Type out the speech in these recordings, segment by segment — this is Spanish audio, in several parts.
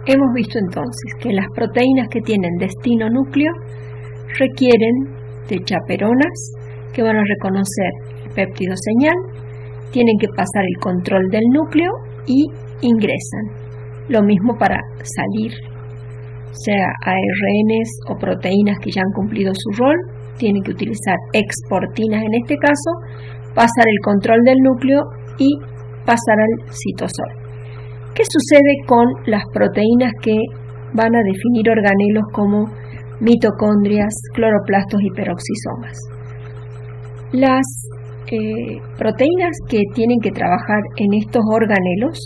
hemos visto entonces que las proteínas que tienen destino núcleo requieren de chaperonas que van a reconocer el péptido señal, tienen que pasar el control del núcleo y ingresan. Lo mismo para salir, sea ARNs o proteínas que ya han cumplido su rol, tienen que utilizar exportinas en este caso, pasar el control del núcleo y pasar al citosol. ¿Qué sucede con las proteínas que van a definir organelos como mitocondrias, cloroplastos y peroxisomas? Las proteínas que tienen que trabajar en estos organelos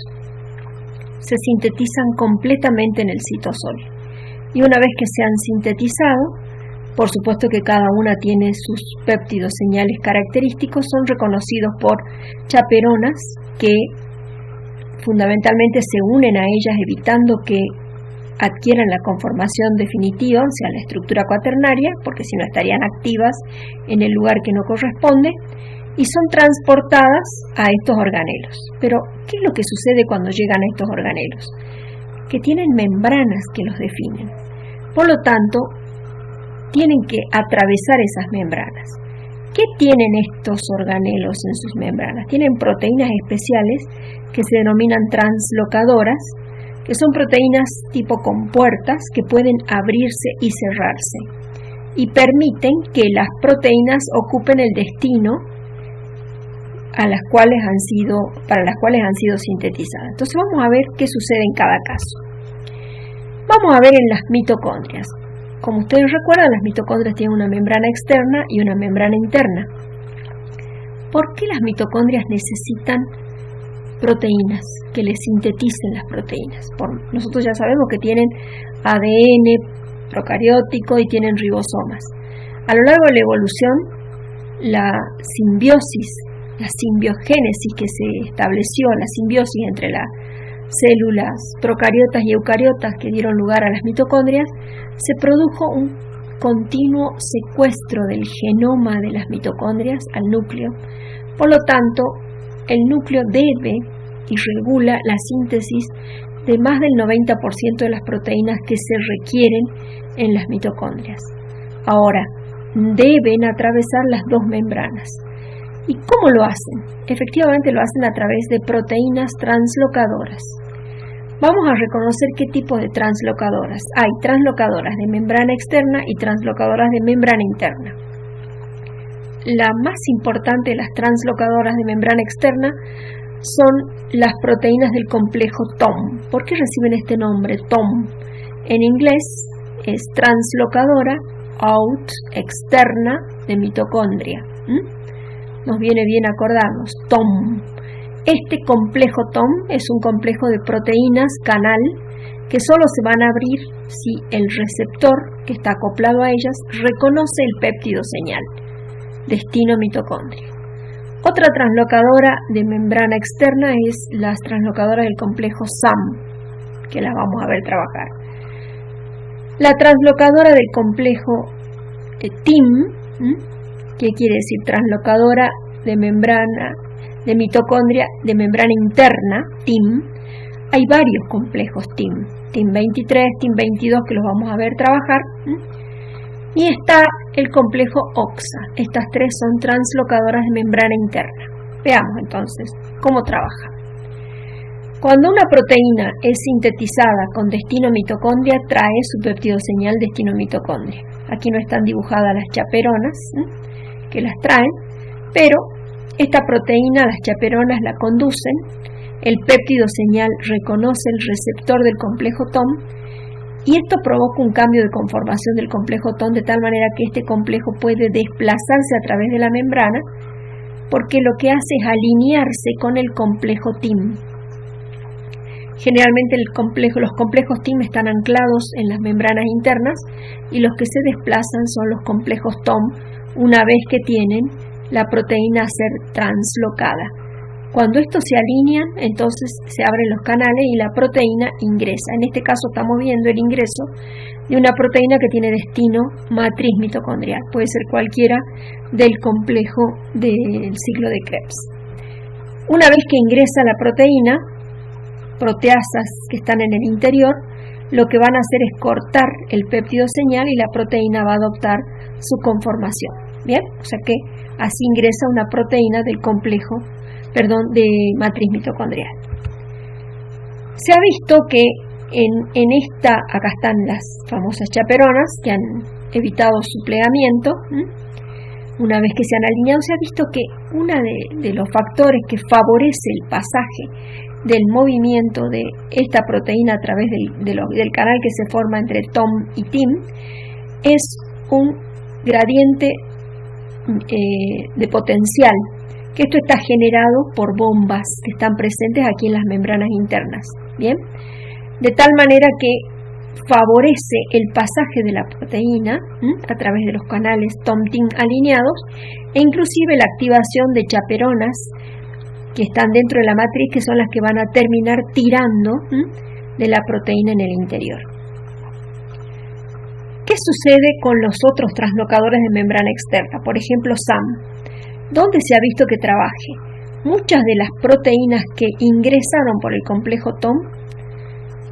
se sintetizan completamente en el citosol. Y una vez que se han sintetizado, por supuesto que cada una tiene sus péptidos señales característicos, son reconocidos por chaperonas que fundamentalmente se unen a ellas evitando que adquieran la conformación definitiva, o sea, la estructura cuaternaria, porque si no estarían activas en el lugar que no corresponde, y son transportadas a estos organelos. Pero, ¿qué es lo que sucede cuando llegan a estos organelos? Que tienen membranas que los definen. Por lo tanto, tienen que atravesar esas membranas. ¿Qué tienen estos organelos en sus membranas? Tienen proteínas especiales que se denominan translocadoras, que son proteínas tipo compuertas que pueden abrirse y cerrarse y permiten que las proteínas ocupen el destino para las cuales han sido sintetizadas. Entonces vamos a ver qué sucede en cada caso. Vamos a ver en las mitocondrias. Como ustedes recuerdan, las mitocondrias tienen una membrana externa y una membrana interna. ¿Por qué las mitocondrias necesitan proteínas que les sinteticen las proteínas? Nosotros ya sabemos que tienen ADN procariótico y tienen ribosomas. A lo largo de la evolución, la simbiosis, la simbiogénesis que se estableció, la simbiosis entre las células procariotas y eucariotas que dieron lugar a las mitocondrias, se produjo un continuo secuestro del genoma de las mitocondrias al núcleo. Por lo tanto, el núcleo debe y regula la síntesis de más del 90% de las proteínas que se requieren en las mitocondrias. Ahora, deben atravesar las dos membranas. ¿Y cómo lo hacen? Efectivamente lo hacen a través de proteínas translocadoras. Vamos a reconocer qué tipo de translocadoras. Hay translocadoras de membrana externa y translocadoras de membrana interna. La más importante de las translocadoras de membrana externa son las proteínas del complejo TOM. ¿Por qué reciben este nombre, TOM? En inglés es translocadora out externa de mitocondria. Nos viene bien acordarnos, TOM. Este complejo TOM es un complejo de proteínas canal que solo se van a abrir si el receptor que está acoplado a ellas reconoce el péptido señal, destino mitocondria. Otra translocadora de membrana externa es las translocadoras del complejo SAM, que las vamos a ver trabajar. La translocadora del complejo TIM, ¿qué quiere decir? Translocadora de membrana de mitocondria de membrana interna, TIM. Hay varios complejos TIM, TIM 23, TIM 22, que los vamos a ver trabajar. Y está el complejo OXA. Estas tres son translocadoras de membrana interna. Veamos entonces cómo trabaja. Cuando una proteína es sintetizada con destino mitocondria, trae su péptido señal destino mitocondria. Aquí no están dibujadas las chaperonas que las traen, pero esta proteína, las chaperonas la conducen, el péptido señal reconoce el receptor del complejo TOM y esto provoca un cambio de conformación del complejo TOM de tal manera que este complejo puede desplazarse a través de la membrana porque lo que hace es alinearse con el complejo TIM. Generalmente los complejos TIM están anclados en las membranas internas y los que se desplazan son los complejos TOM una vez que tienen la proteína a ser translocada. Cuando estos se alinean, entonces se abren los canales y la proteína ingresa. En este caso estamos viendo el ingreso de una proteína que tiene destino matriz mitocondrial. Puede ser cualquiera del complejo del ciclo de Krebs. Una vez que ingresa la proteína, proteasas que están en el interior lo que van a hacer es cortar el péptido señal y la proteína va a adoptar su conformación. Bien, o sea que así ingresa una proteína del complejo, de matriz mitocondrial. Se ha visto que en esta, acá están las famosas chaperonas que han evitado su plegamiento. Una vez que se han alineado, se ha visto que uno de los factores que favorece el pasaje del movimiento de esta proteína a través del canal que se forma entre TOM y TIM es un gradiente de potencial, que esto está generado por bombas que están presentes aquí en las membranas internas, ¿bien? De tal manera que favorece el pasaje de la proteína a través de los canales TOM-TIM alineados e inclusive la activación de chaperonas que están dentro de la matriz, que son las que van a terminar tirando de la proteína en el interior. ¿Qué sucede con los otros translocadores de membrana externa? Por ejemplo, SAM. ¿Dónde se ha visto que trabaje? Muchas de las proteínas que ingresaron por el complejo TOM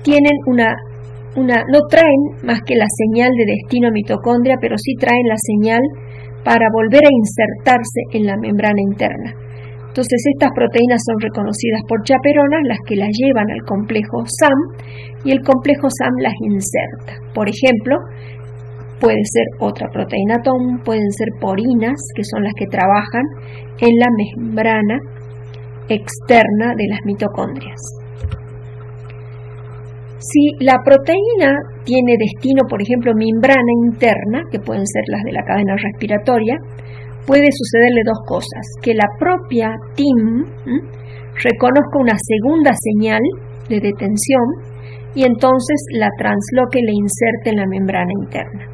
tienen no traen más que la señal de destino mitocondria, pero sí traen la señal para volver a insertarse en la membrana interna. Entonces estas proteínas son reconocidas por chaperonas, las que las llevan al complejo SAM, y el complejo SAM las inserta. Por ejemplo, puede ser otra proteína TOM, pueden ser porinas, que son las que trabajan en la membrana externa de las mitocondrias. Si la proteína tiene destino, por ejemplo, membrana interna, que pueden ser las de la cadena respiratoria, puede sucederle dos cosas: que la propia TIM reconozca una segunda señal de detención y entonces la transloque y la inserte en la membrana interna.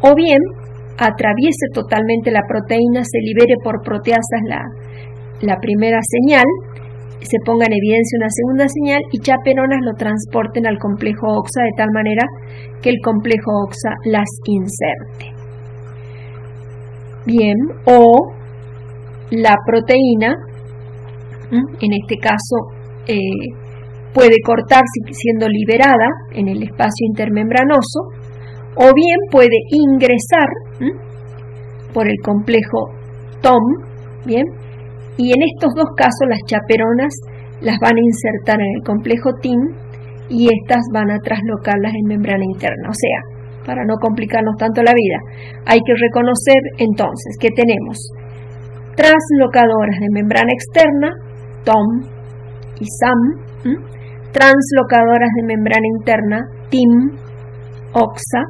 O bien, atraviese totalmente la proteína, se libere por proteasas la primera señal, se ponga en evidencia una segunda señal y chaperonas lo transporten al complejo OXA de tal manera que el complejo OXA las inserte. Bien, o la proteína, en este caso, puede cortarse siendo liberada en el espacio intermembranoso, o bien puede ingresar por el complejo TOM, bien, y en estos dos casos las chaperonas las van a insertar en el complejo TIM y estas van a traslocarlas en membrana interna. O sea, para no complicarnos tanto la vida, hay que reconocer entonces que tenemos translocadoras de membrana externa, TOM y SAM, translocadoras de membrana interna, TIM, OXA.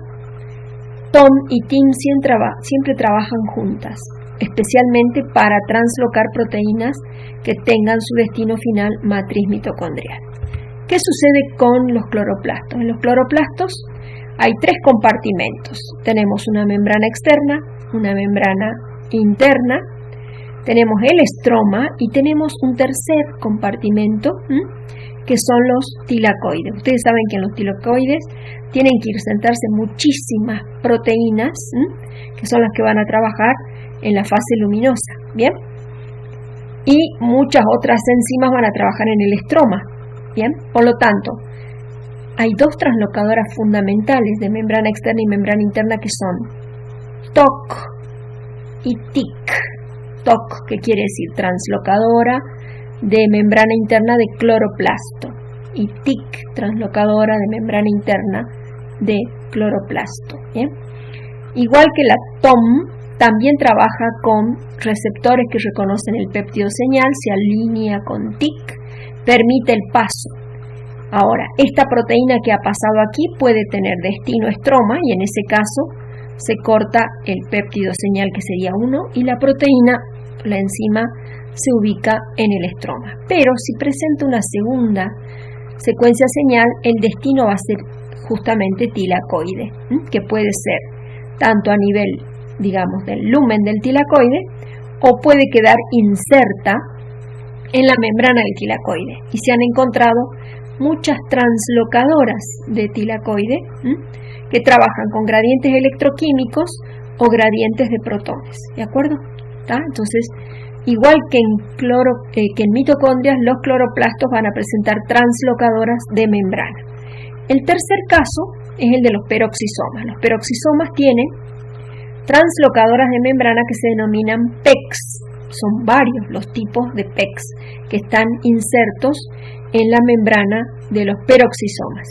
TOM y TIM siempre trabajan juntas, especialmente para translocar proteínas que tengan su destino final matriz mitocondrial. ¿Qué sucede con los cloroplastos? En los cloroplastos hay tres compartimentos. Tenemos una membrana externa, una membrana interna, tenemos el estroma y tenemos un tercer compartimento, que son los tilacoides. Ustedes saben que en los tilacoides tienen que insertarse muchísimas proteínas, que son las que van a trabajar en la fase luminosa, ¿bien? Y muchas otras enzimas van a trabajar en el estroma, ¿bien? Por lo tanto, hay dos translocadoras fundamentales de membrana externa y membrana interna que son TOC y TIC. TOC, que quiere decir translocadora de membrana interna de cloroplasto, y TIC, translocadora de membrana interna de cloroplasto, ¿bien? Igual que la TOM, también trabaja con receptores que reconocen el péptido señal, se alinea con TIC, permite el paso. Ahora, esta proteína que ha pasado aquí puede tener destino estroma y en ese caso se corta el péptido señal, que sería 1, y la proteína, la enzima, se ubica en el estroma. Pero si presenta una segunda secuencia señal, el destino va a ser justamente tilacoide, que puede ser tanto a nivel, digamos, del lumen del tilacoide, o puede quedar inserta en la membrana del tilacoide. Y se han encontrado muchas translocadoras de tilacoide que trabajan con gradientes electroquímicos o gradientes de protones, ¿de acuerdo? Entonces, igual que en mitocondrias, los cloroplastos van a presentar translocadoras de membrana. El tercer caso es el de los peroxisomas. Los peroxisomas tienen translocadoras de membrana que se denominan PECs. Son varios los tipos de PECs que están insertos en la membrana de los peroxisomas.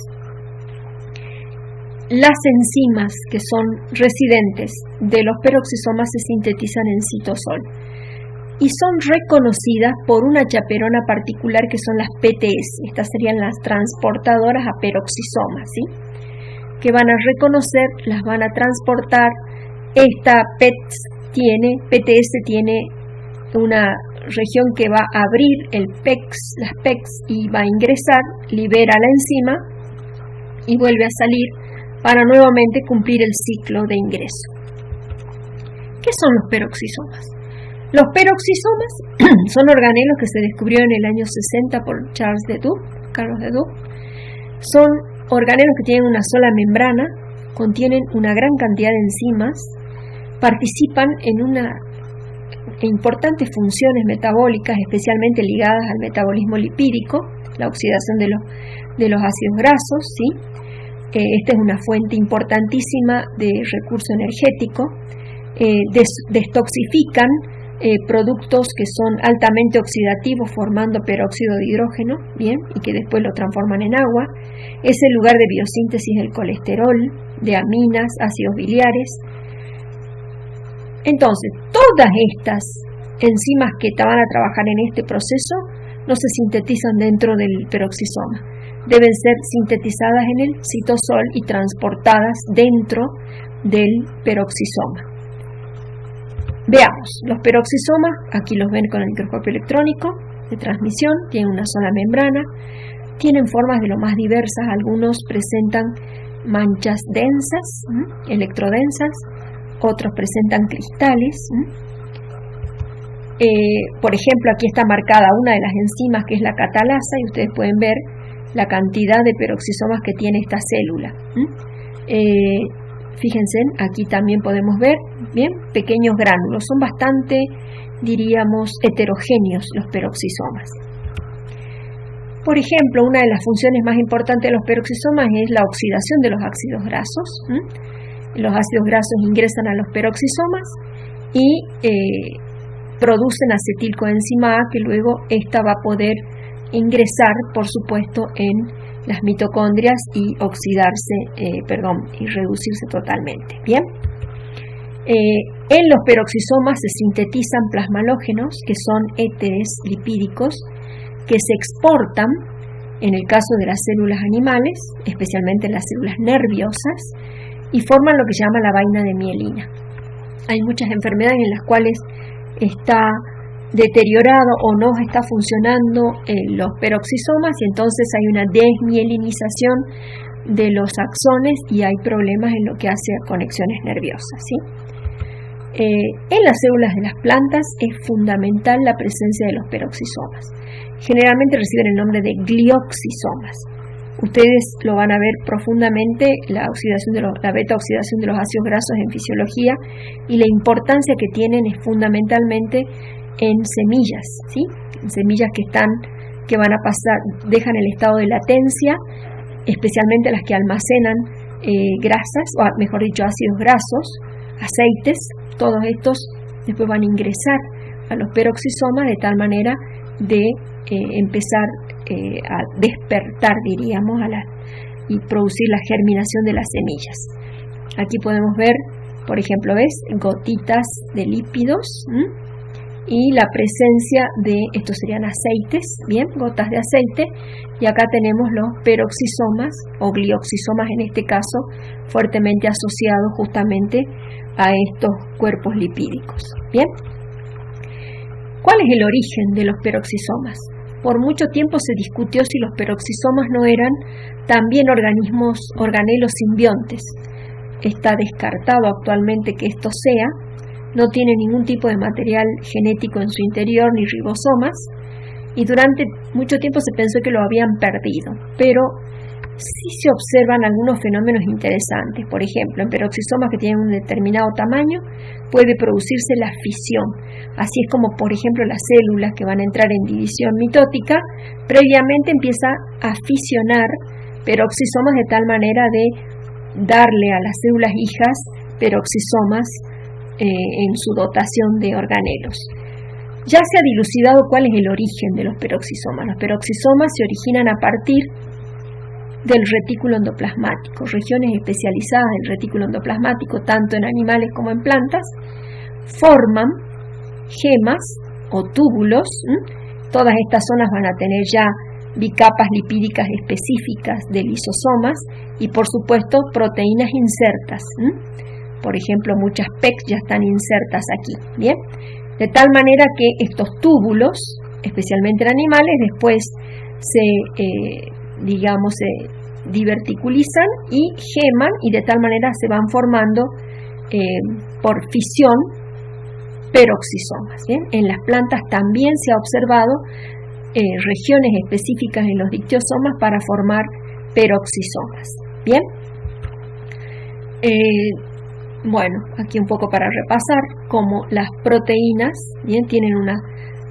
Las enzimas que son residentes de los peroxisomas se sintetizan en citosol y son reconocidas por una chaperona particular que son las PTS. Estas serían las transportadoras a peroxisomas, ¿sí? Que van a reconocer, las van a transportar. Esta PTS tiene una región que va a abrir las PECs y va a ingresar, libera la enzima y vuelve a salir para nuevamente cumplir el ciclo de ingreso. ¿Qué son los peroxisomas? Los peroxisomas son organelos que se descubrieron en el año 60 por Carlos Leduc. Son organelos que tienen una sola membrana, contienen una gran cantidad de enzimas, participan en importantes funciones metabólicas, especialmente ligadas al metabolismo lipídico, la oxidación de los ácidos grasos, ¿sí? Esta es una fuente importantísima de recurso energético. Destoxifican productos que son altamente oxidativos formando peróxido de hidrógeno, bien, y que después lo transforman en agua. Es el lugar de biosíntesis del colesterol, de aminas, ácidos biliares. Entonces, todas estas enzimas que van a trabajar en este proceso no se sintetizan dentro del peroxisoma. Deben ser sintetizadas en el citosol y transportadas dentro del peroxisoma. Veamos, los peroxisomas, aquí los ven con el microscopio electrónico de transmisión, tienen una sola membrana, tienen formas de lo más diversas, algunos presentan manchas densas, electrodensas, otros presentan cristales. Por ejemplo, aquí está marcada una de las enzimas que es la catalasa y ustedes pueden ver la cantidad de peroxisomas que tiene esta célula. Fíjense, aquí también podemos ver, bien, pequeños gránulos, son bastante, diríamos, heterogéneos los peroxisomas. Por ejemplo, una de las funciones más importantes de los peroxisomas es la oxidación de los ácidos grasos. Los ácidos grasos ingresan a los peroxisomas y producen acetilcoenzima A, que luego esta va a poder ingresar, por supuesto, en las mitocondrias y oxidarse, y reducirse totalmente. Bien. En los peroxisomas se sintetizan plasmalógenos, que son éteres lipídicos, que se exportan, en el caso de las células animales, especialmente las células nerviosas, y forman lo que se llama la vaina de mielina. Hay muchas enfermedades en las cuales está deteriorado o no está funcionando los peroxisomas y entonces hay una desmielinización de los axones y hay problemas en lo que hace a conexiones nerviosas, ¿sí? En las células de las plantas es fundamental la presencia de los peroxisomas. Generalmente reciben el nombre de glioxisomas. Ustedes lo van a ver profundamente, la beta oxidación de los ácidos grasos en fisiología, y la importancia que tienen es fundamentalmente en semillas, ¿sí? En semillas que van a pasar, dejan el estado de latencia, especialmente las que almacenan grasas, o mejor dicho, ácidos grasos, aceites. Todos estos después van a ingresar a los peroxisomas de tal manera de empezar a despertar, diríamos, y producir la germinación de las semillas. Aquí podemos ver, por ejemplo, ¿ves? Gotitas de lípidos, y la presencia de, estos serían aceites, bien, gotas de aceite, y acá tenemos los peroxisomas o glioxisomas en este caso, fuertemente asociados justamente a estos cuerpos lipídicos. Bien, ¿cuál es el origen de los peroxisomas? Por mucho tiempo se discutió si los peroxisomas no eran también organelos simbiontes. Está descartado actualmente que esto sea. No tiene ningún tipo de material genético en su interior ni ribosomas, y durante mucho tiempo se pensó que lo habían perdido, pero sí se observan algunos fenómenos interesantes. Por ejemplo, en peroxisomas que tienen un determinado tamaño puede producirse la fisión. Así es como, por ejemplo, las células que van a entrar en división mitótica previamente empieza a fisionar peroxisomas de tal manera de darle a las células hijas peroxisomas en su dotación de organelos. Ya se ha dilucidado cuál es el origen de los peroxisomas. Los peroxisomas se originan a partir del retículo endoplasmático. Regiones especializadas del retículo endoplasmático, tanto en animales como en plantas, forman gemas o túbulos. Todas estas zonas van a tener ya bicapas lipídicas específicas de lisosomas y, por supuesto, proteínas insertas. Por ejemplo, muchas PECs ya están insertas aquí, ¿bien? De tal manera que estos túbulos, especialmente en animales, después se diverticulizan y geman, y de tal manera se van formando por fisión peroxisomas, ¿bien? En las plantas también se ha observado regiones específicas en los dictiosomas para formar peroxisomas, ¿bien? Bueno, aquí un poco para repasar cómo las proteínas, bien, tienen una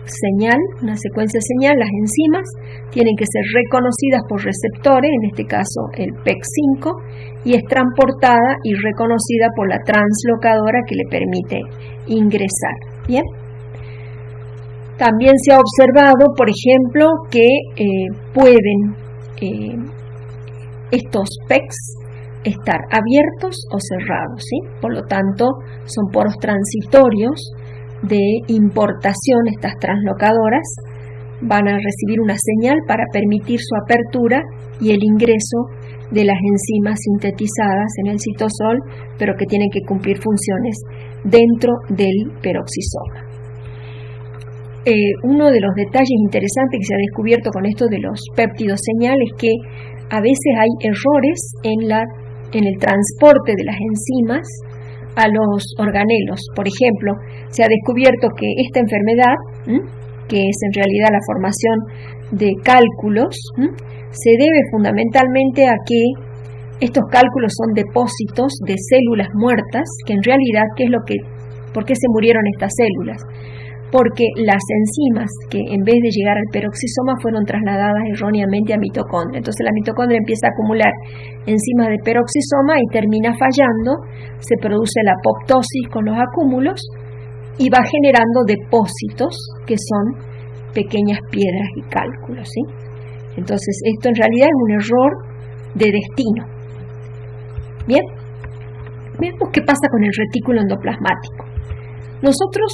señal, una secuencia de señal. Las enzimas tienen que ser reconocidas por receptores, en este caso el PEC5, y es transportada y reconocida por la translocadora que le permite ingresar, bien. También se ha observado, por ejemplo, que pueden estos PECs estar abiertos o cerrados, ¿sí? Por lo tanto, son poros transitorios de importación. Estas translocadoras van a recibir una señal para permitir su apertura y el ingreso de las enzimas sintetizadas en el citosol, pero que tienen que cumplir funciones dentro del peroxisoma. Uno de los detalles interesantes que se ha descubierto con esto de los péptidos señal es que a veces hay errores en el transporte de las enzimas a los organelos. Por ejemplo, se ha descubierto que esta enfermedad, que es en realidad la formación de cálculos, se debe fundamentalmente a que estos cálculos son depósitos de células muertas, que en realidad, ¿por qué se murieron estas células? Porque las enzimas que en vez de llegar al peroxisoma fueron trasladadas erróneamente a mitocondria. Entonces la mitocondria empieza a acumular enzimas de peroxisoma y termina fallando, se produce la apoptosis con los acúmulos y va generando depósitos que son pequeñas piedras y cálculos, ¿sí? Entonces esto en realidad es un error de destino. Bien, veamos qué pasa con el retículo endoplasmático. Nosotros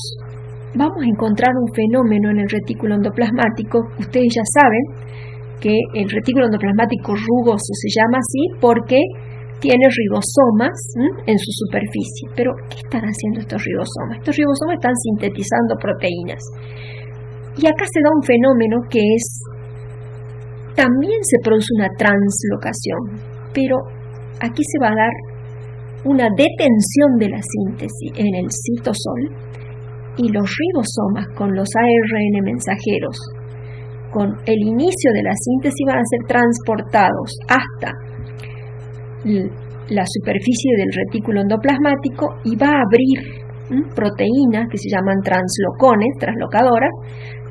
vamos a encontrar un fenómeno en el retículo endoplasmático. Ustedes ya saben que el retículo endoplasmático rugoso se llama así porque tiene ribosomas en su superficie. Pero, ¿qué están haciendo estos ribosomas? Estos ribosomas están sintetizando proteínas. Y acá se da un fenómeno que también se produce una translocación, pero aquí se va a dar una detención de la síntesis en el citosol. Y los ribosomas con los ARN mensajeros, con el inicio de la síntesis, van a ser transportados hasta la superficie del retículo endoplasmático y va a abrir proteínas que se llaman translocadoras,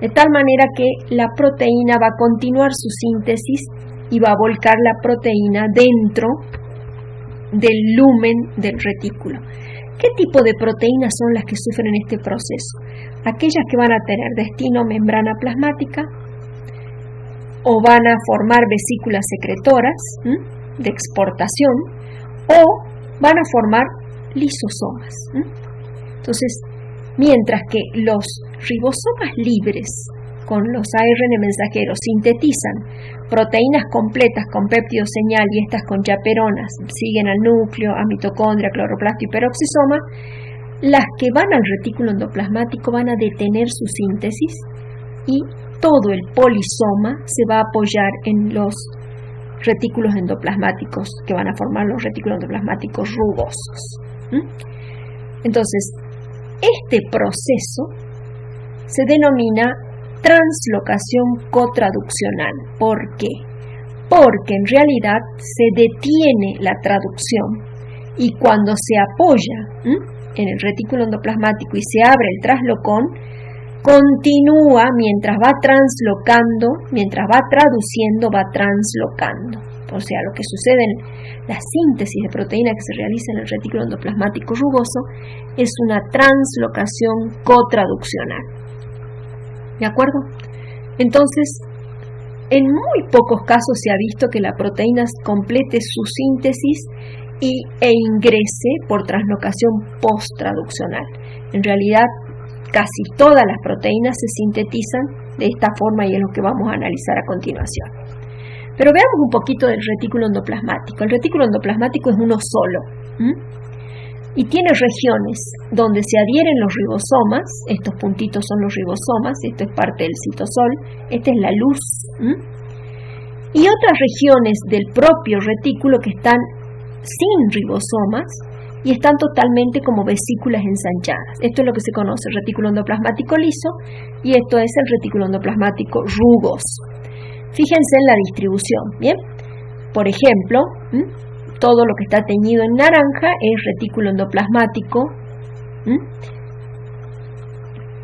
de tal manera que la proteína va a continuar su síntesis y va a volcar la proteína dentro del lumen del retículo. ¿Qué tipo de proteínas son las que sufren este proceso? Aquellas que van a tener destino membrana plasmática o van a formar vesículas secretoras de exportación o van a formar lisosomas. Entonces, mientras que los ribosomas libres con los ARN mensajeros sintetizan proteínas completas con péptido señal y estas con chaperonas siguen al núcleo, a mitocondria, cloroplasto y peroxisoma, las que van al retículo endoplasmático van a detener su síntesis y todo el polisoma se va a apoyar en los retículos endoplasmáticos que van a formar los retículos endoplasmáticos rugosos. Entonces, este proceso se denomina translocación cotraduccional. ¿Por qué? Porque en realidad se detiene la traducción y cuando se apoya en el retículo endoplasmático y se abre el traslocón, continúa mientras va translocando, mientras va traduciendo, va translocando. o sea, lo que sucede en la síntesis de proteína que se realiza en el retículo endoplasmático rugoso es una translocación cotraduccional. ¿De acuerdo? Entonces, en muy pocos casos se ha visto que la proteína complete su síntesis e ingrese por translocación posttraduccional. En realidad, casi todas las proteínas se sintetizan de esta forma y es lo que vamos a analizar a continuación. Pero veamos un poquito del retículo endoplasmático. El retículo endoplasmático es uno solo y tiene regiones donde se adhieren los ribosomas. Estos puntitos son los ribosomas, esto es parte del citosol, esta es la luz, y otras regiones del propio retículo que están sin ribosomas y están totalmente como vesículas ensanchadas. Esto es lo que se conoce retículo endoplasmático liso y esto es el retículo endoplasmático rugoso. Fíjense en la distribución, ¿bien? Por ejemplo, todo lo que está teñido en naranja es retículo endoplasmático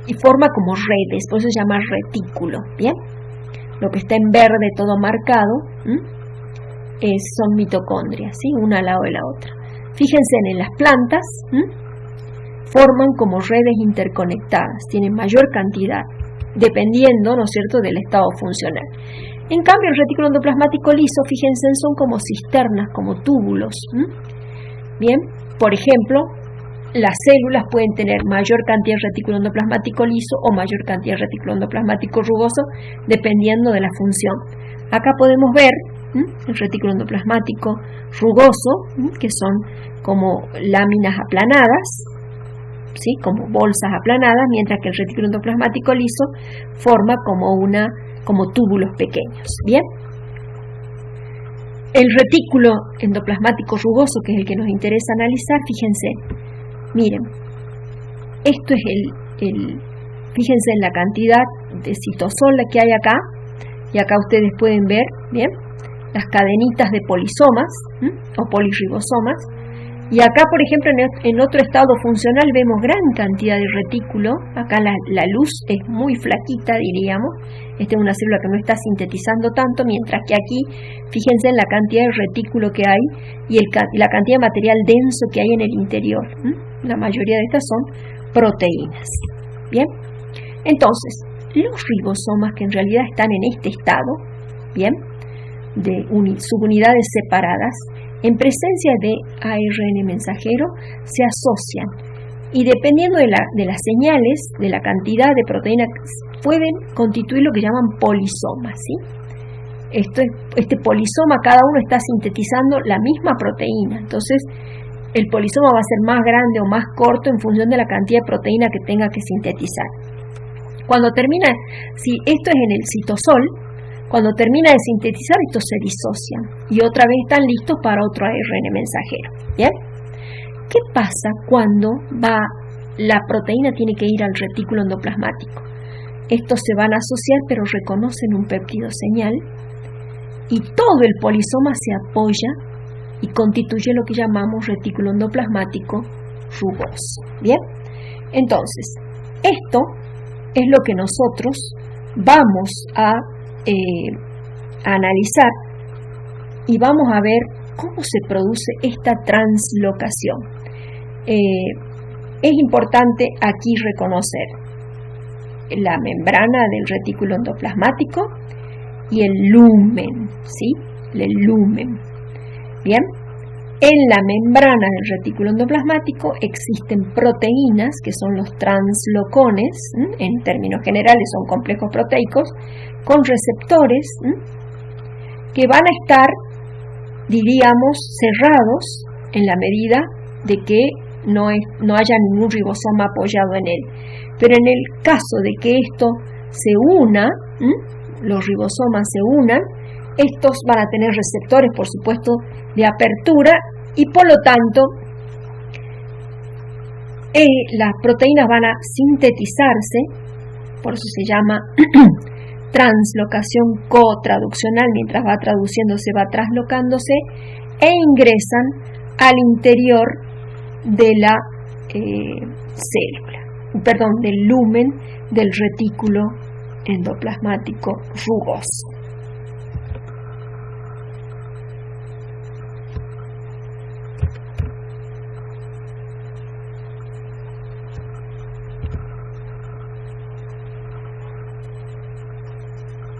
y forma como redes, por eso se llama retículo, ¿bien? Lo que está en verde todo marcado son mitocondrias, ¿sí? Una al lado de la otra. Fíjense en las plantas, forman como redes interconectadas, tienen mayor cantidad, dependiendo, ¿no es cierto?, del estado funcional. En cambio, el retículo endoplasmático liso, fíjense, son como cisternas, como túbulos. Bien, por ejemplo, las células pueden tener mayor cantidad de retículo endoplasmático liso o mayor cantidad de retículo endoplasmático rugoso, dependiendo de la función. Acá podemos ver el retículo endoplasmático rugoso, que son como láminas aplanadas, ¿sí?, como bolsas aplanadas, mientras que el retículo endoplasmático liso forma como túbulos pequeños. Bien, el retículo endoplasmático rugoso, que es el que nos interesa analizar, fíjense, miren, esto es fíjense en la cantidad de citosol que hay acá, y acá ustedes pueden ver, bien, las cadenitas de polisomas o poliribosomas. Y acá, por ejemplo, en otro estado funcional vemos gran cantidad de retículo. Acá la luz es muy flaquita, diríamos. Esta es una célula que no está sintetizando tanto, mientras que aquí, fíjense en la cantidad de retículo que hay y la cantidad de material denso que hay en el interior. La mayoría de estas son proteínas. Bien, entonces, los ribosomas, que en realidad están en este estado, bien, de subunidades separadas, en presencia de ARN mensajero se asocian y dependiendo de las señales, de la cantidad de proteína, pueden constituir lo que llaman polisomas, ¿sí? Este polisoma, cada uno está sintetizando la misma proteína, entonces el polisoma va a ser más grande o más corto en función de la cantidad de proteína que tenga que sintetizar. Cuando termina, si esto es en el citosol, cuando termina de sintetizar, estos se disocian y otra vez están listos para otro ARN mensajero. ¿Bien? ¿Qué pasa cuando la proteína tiene que ir al retículo endoplasmático? Estos se van a asociar, pero reconocen un péptido señal y todo el polisoma se apoya y constituye lo que llamamos retículo endoplasmático rugoso. ¿Bien? Entonces, esto es lo que nosotros vamos a analizar y vamos a ver cómo se produce esta translocación. Es importante aquí reconocer la membrana del retículo endoplasmático y el lumen, ¿sí? El lumen. Bien, en la membrana del retículo endoplasmático existen proteínas que son los translocones, en términos generales son complejos proteicos con receptores que van a estar, diríamos, cerrados en la medida de que no haya ningún ribosoma apoyado en él. Pero en el caso de que esto se una, los ribosomas se unan, estos van a tener receptores, por supuesto, de apertura y por lo tanto las proteínas van a sintetizarse, por eso se llama translocación cotraduccional, mientras va traduciéndose va traslocándose e ingresan al interior de la del lumen del retículo endoplasmático rugoso.